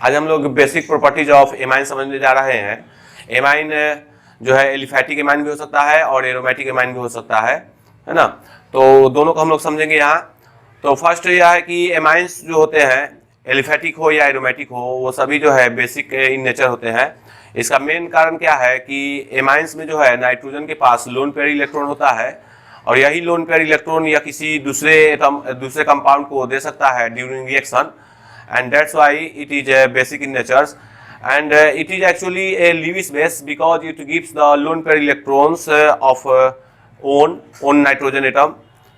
आज हम लोग बेसिक प्रॉपर्टीज ऑफ एमाइन समझने जा रहे हैं। एमाइन जो है एलिफैटिक एमाइन भी हो सकता है और एरोमेटिक एमाइन भी हो सकता है ना। तो दोनों को हम लोग समझेंगे यहाँ। तो फर्स्ट यह है कि एमाइंस जो होते हैं, एलिफैटिक हो या एरोमेटिक हो, वो सभी जो है बेसिक इन नेचर होते हैं। इसका मेन कारण क्या है कि एमाइंस में जो है नाइट्रोजन के पास लोन पेयर इलेक्ट्रॉन होता है और यही लोन पेयर इलेक्ट्रॉन या किसी दूसरे कंपाउंड को दे सकता है during reaction, and that's why it is basic in nature, and it is actually a Lewis base because it gives the lone pair electrons of on nitrogen atom,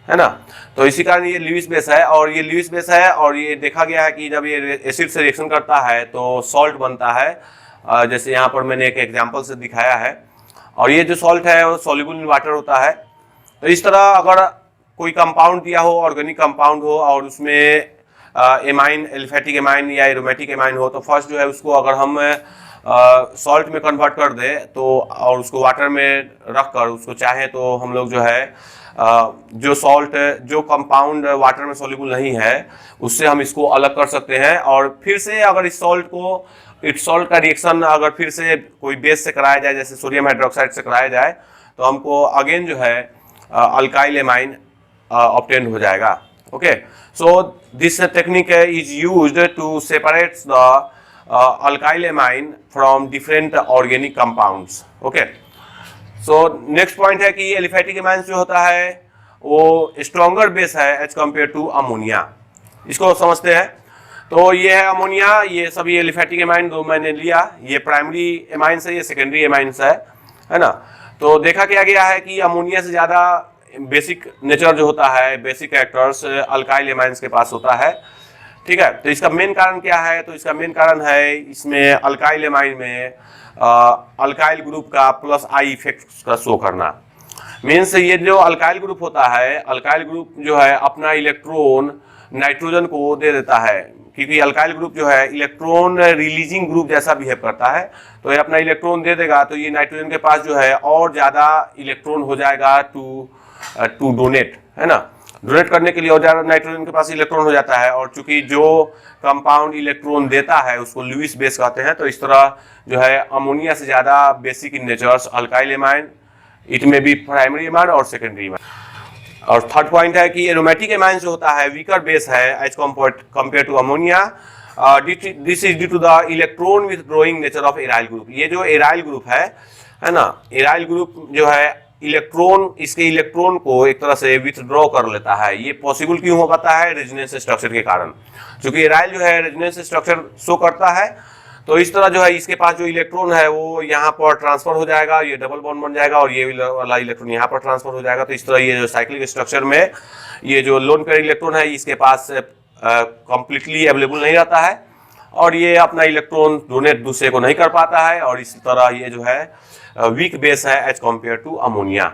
है ना। तो इसी कारण ये ल्यूइस बेस है और ये ल्यूइस बेस है और ये देखा गया है कि जब ये एसिड से रिएक्शन करता है तो सॉल्ट बनता है, जैसे यहाँ पर मैंने एक एग्जांपल से दिखाया है। और ये जो सॉल्ट है वो सॉल्युबल इन वाटर होता है। तो इस तरह अगर कोई कंपाउंड दिया हो, ऑर्गेनिक कंपाउंड हो और उसमें एमाइन, एलिफैटिक एमाइन या एरोमेटिक एमाइन हो, तो फर्स्ट जो है उसको अगर हम सॉल्ट में कन्वर्ट कर दे तो और उसको वाटर में रख कर उसको चाहे तो हम लोग जो है जो सॉल्ट, जो कंपाउंड वाटर में सॉल्युबल नहीं है उससे हम इसको अलग कर सकते हैं। और फिर से अगर इस सॉल्ट का रिएक्शन अगर फिर से कोई बेस से कराया जाए, जैसे सोडियम हाइड्रोक्साइड से कराया जाए, तो हमको अगेन जो है अल्काइल एमाइन ऑब्टेन हो जाएगा। Okay, so this technique is used to separate the alkyl amine from different organic compounds. Okay, so next point है कि एलिफैटिक एमाइन जो होता है वो स्ट्रॉन्गर बेस है एज कम्पेयर टू अमोनिया। इसको समझते हैं। तो ये है अमोनिया, ये सभी एलिफैटिक एमाइन दो मैंने लिया, ये प्राइमरी एमाइंस है, ये सेकेंडरी एमाइंस है ना। तो देखा गया है कि अमोनिया से ज़्यादा बेसिक नेचर जो होता है, बेसिक कैरेक्टर्स अल्काइल एमाइंस के पास होता है। ठीक है, तो इसका मेन कारण क्या है? तो इसका मेन कारण है इसमें अल्काइल एमाइन में अल्काइल ग्रुप का प्लस आई इफेक्ट का शो करना। मीन्स ये जो अल्काइल ग्रुप होता है, अल्काइल ग्रुप जो है अपना इलेक्ट्रॉन नाइट्रोजन को दे देता है, क्योंकि अल्काइल ग्रुप जो है इलेक्ट्रॉन रिलीजिंग ग्रुप जैसा बिहेव करता है। तो ये अपना इलेक्ट्रॉन दे देगा तो ये नाइट्रोजन के पास जो है और ज़्यादा इलेक्ट्रॉन हो जाएगा टू डोनेट, है ना। डोनेट करने के लिए और ज़्यादा नाइट्रोजन के पास इलेक्ट्रॉन हो जाता है। और चूंकि जो कंपाउंड इलेक्ट्रॉन देता है उसको लुईस बेस कहते हैं, तो इस तरह जो है अमोनिया से ज़्यादा basic in natures alkyl amine, इट में बी प्राइमरी एमाइन और सेकेंडरी एमाइन। और थर्ड पॉइंट है कि एरोमेटिक एमाइन जो होता है वीकर बेस है as compare to ammonia. This is due to the electron withdrawing nature of aryl group. ये जो एराइल ग्रुप है ना, एराइल ग्रुप जो है इसके इलेक्ट्रॉन को एक तरह से विथड्रॉ कर लेता है। ये पॉसिबल क्यों हो पाता है? रेजोनेंस स्ट्रक्चर के कारण। क्योंकि एराइल जो है रेजोनेंस स्ट्रक्चर शो करता है, तो इस तरह जो है इसके पास जो इलेक्ट्रॉन है वो यहाँ पर ट्रांसफर हो जाएगा, ये डबल बॉन्ड बन जाएगा और ये वाला इलेक्ट्रॉन यहाँ पर ट्रांसफर हो जाएगा। तो इस तरह ये जो साइक्लिक स्ट्रक्चर में ये जो लोन पेयर इलेक्ट्रॉन है इसके पास कंप्लीटली अवेलेबल नहीं रहता है और ये अपना इलेक्ट्रॉन डोनेट दूसरे को नहीं कर पाता है और इस तरह ये जो है वीक बेस है एज कम्पेयर टू अमोनिया।